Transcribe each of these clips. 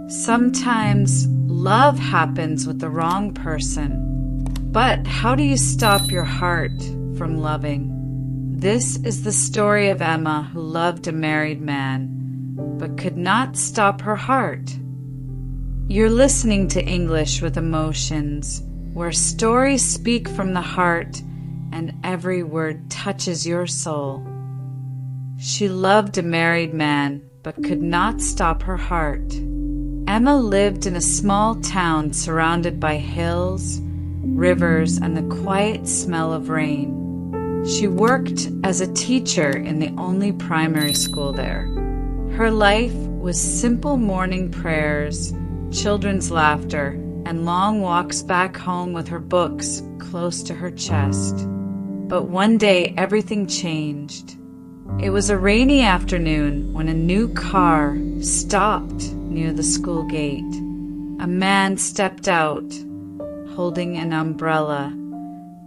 Sometimes love happens with the wrong person. But how do you stop your heart from loving? This is the story of Emma, who loved a married man, but could not stop her heart. You're listening to English with Emotions, where stories speak from the heart and every word touches your soul. She loved a married man, but could not stop her heart. Emma lived in a small town surrounded by hills, rivers, and the quiet smell of rain. She worked as a teacher in the only primary school there. Her life was simple morning prayers, children's laughter, and long walks back home with her books close to her chest. But one day everything changed. It was a rainy afternoon when a new car stopped near the school gate. A man stepped out, holding an umbrella,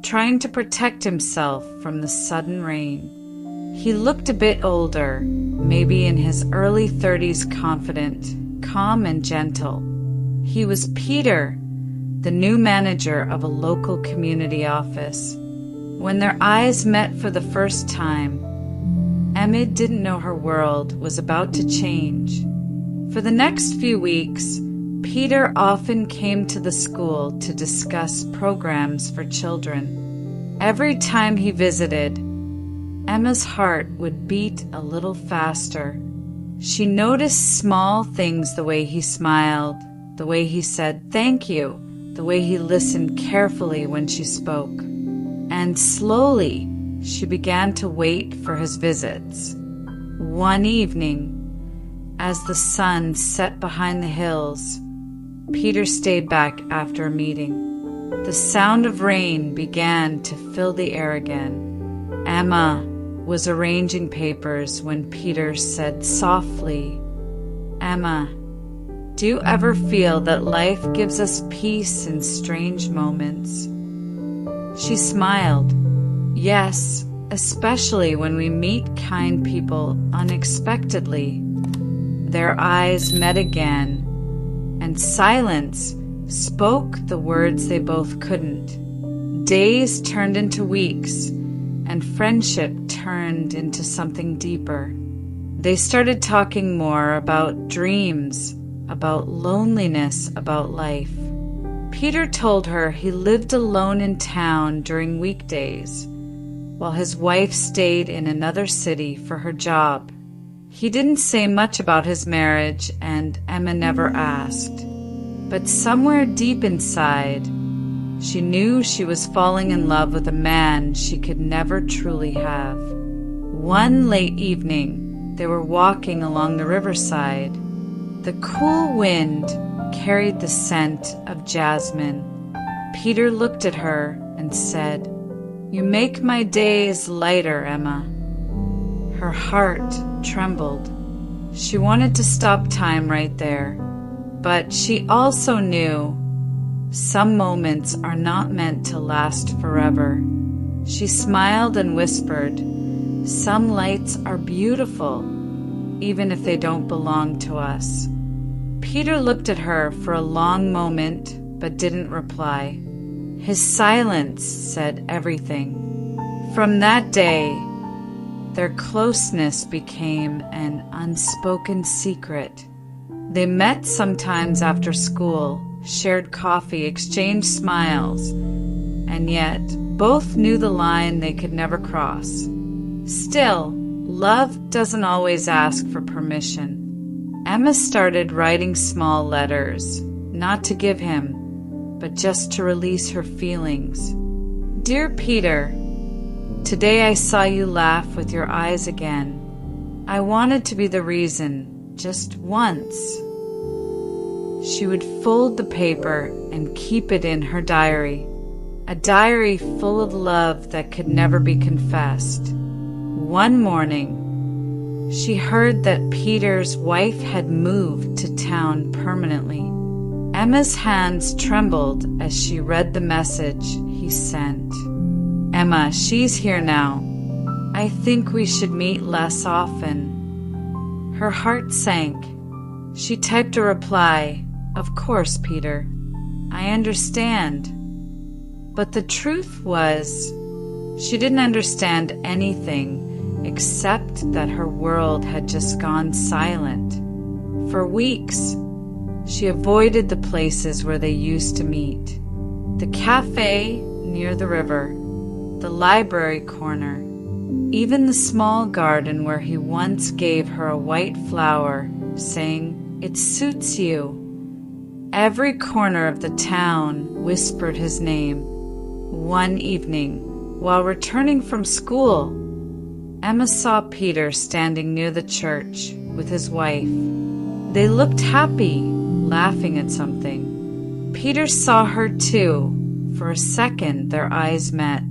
trying to protect himself from the sudden rain. He looked a bit older, maybe in his early 30s, confident, calm, and gentle. He was Peter, the new manager of a local community office. When their eyes met for the first time, Emma didn't know her world was about to change. For the next few weeks, Peter often came to the school to discuss programs for children. Every time he visited, Emma's heart would beat a little faster. She noticed small things: the way he smiled, the way he said thank you, the way he listened carefully when she spoke. And slowly, she began to wait for his visits. One evening, as the sun set behind the hills, Peter stayed back after a meeting. The sound of rain began to fill the air again. Emma was arranging papers when Peter said softly, "Emma, do you ever feel that life gives us peace in strange moments?" She smiled. "Yes, especially when we meet kind people unexpectedly." Their eyes met again, and silence spoke the words they both couldn't. Days turned into weeks, and friendship turned into something deeper. They started talking more about dreams, about loneliness, about life. Peter told her he lived alone in town during weekdays, while his wife stayed in another city for her job. He didn't say much about his marriage, and Emma never asked. But somewhere deep inside, she knew she was falling in love with a man she could never truly have. One late evening, they were walking along the riverside. The cool wind carried the scent of jasmine. Peter looked at her and said, "You make my days lighter, Emma." Her heart trembled. She wanted to stop time right there, but she also knew some moments are not meant to last forever. She smiled and whispered, "Some lights are beautiful, even if they don't belong to us." Peter looked at her for a long moment, but didn't reply. His silence said everything. From that day, their closeness became an unspoken secret. They met sometimes after school, shared coffee, exchanged smiles, and yet both knew the line they could never cross. Still, love doesn't always ask for permission. Emma started writing small letters, not to give him, but just to release her feelings. "Dear Peter, today I saw you laugh with your eyes again. I wanted to be the reason, just once." She would fold the paper and keep it in her diary, a diary full of love that could never be confessed. One morning, she heard that Peter's wife had moved to town permanently. Emma's hands trembled as she read the message he sent. "Emma, she's here now. I think we should meet less often." Her heart sank. She typed a reply, "Of course, Peter. I understand." But the truth was, she didn't understand anything except that her world had just gone silent. For weeks, she avoided the places where they used to meet. The cafe near the river, the library corner, even the small garden where he once gave her a white flower, saying, "It suits you." Every corner of the town whispered his name. One evening, while returning from school, Emma saw Peter standing near the church with his wife. They looked happy, laughing at something. Peter saw her too. For a second, their eyes met.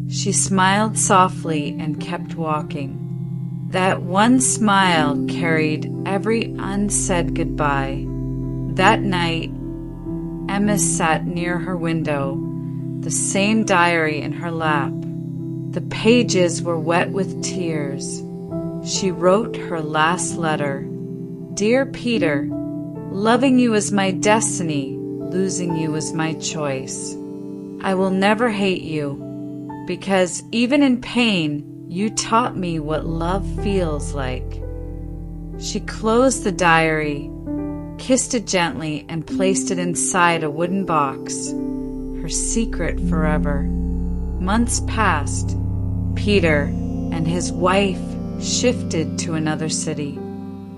She smiled softly and kept walking. That one smile carried every unsaid goodbye. That night, Emma sat near her window, the same diary in her lap. The pages were wet with tears. She wrote her last letter. "Dear Peter, loving you is my destiny, losing you is my choice. I will never hate you, because even in pain, you taught me what love feels like." She closed the diary, kissed it gently, and placed it inside a wooden box, her secret forever. Months passed. Peter and his wife shifted to another city.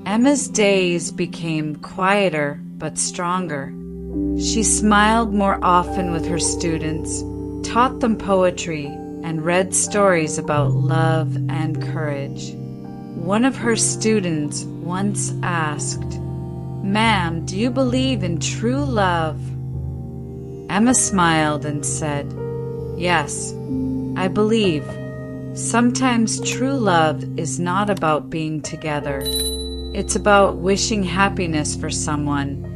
Emma's days became quieter but stronger. She smiled more often with her students, taught them poetry, and read stories about love and courage. One of her students once asked, "Ma'am, do you believe in true love?" Emma smiled and said, "Yes, I believe. Sometimes true love is not about being together. It's about wishing happiness for someone,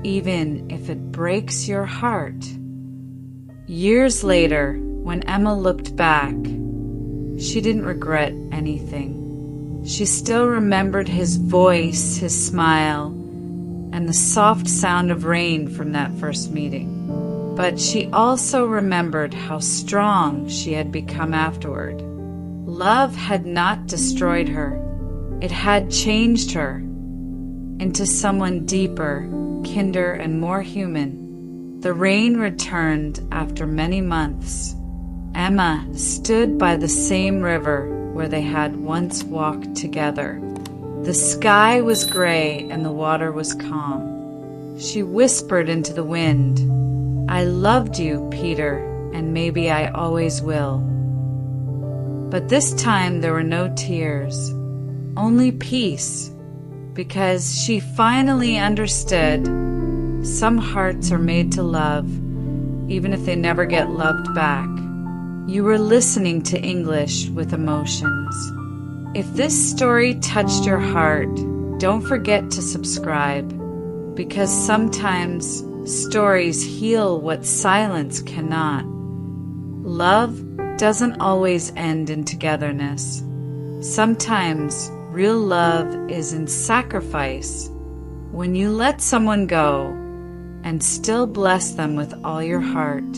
even if it breaks your heart." Years later, when Emma looked back, she didn't regret anything. She still remembered his voice, his smile, and the soft sound of rain from that first meeting. But she also remembered how strong she had become afterward. Love had not destroyed her. It had changed her into someone deeper, kinder, and more human. The rain returned after many months. Emma stood by the same river where they had once walked together. The sky was gray and the water was calm. She whispered into the wind, "I loved you, Peter, and maybe I always will." But this time there were no tears, only peace, because she finally understood some hearts are made to love, even if they never get loved back. You were listening to English with Emotions. If this story touched your heart, don't forget to subscribe, because sometimes stories heal what silence cannot. Love doesn't always end in togetherness. Sometimes real love is in sacrifice, when you let someone go and still bless them with all your heart.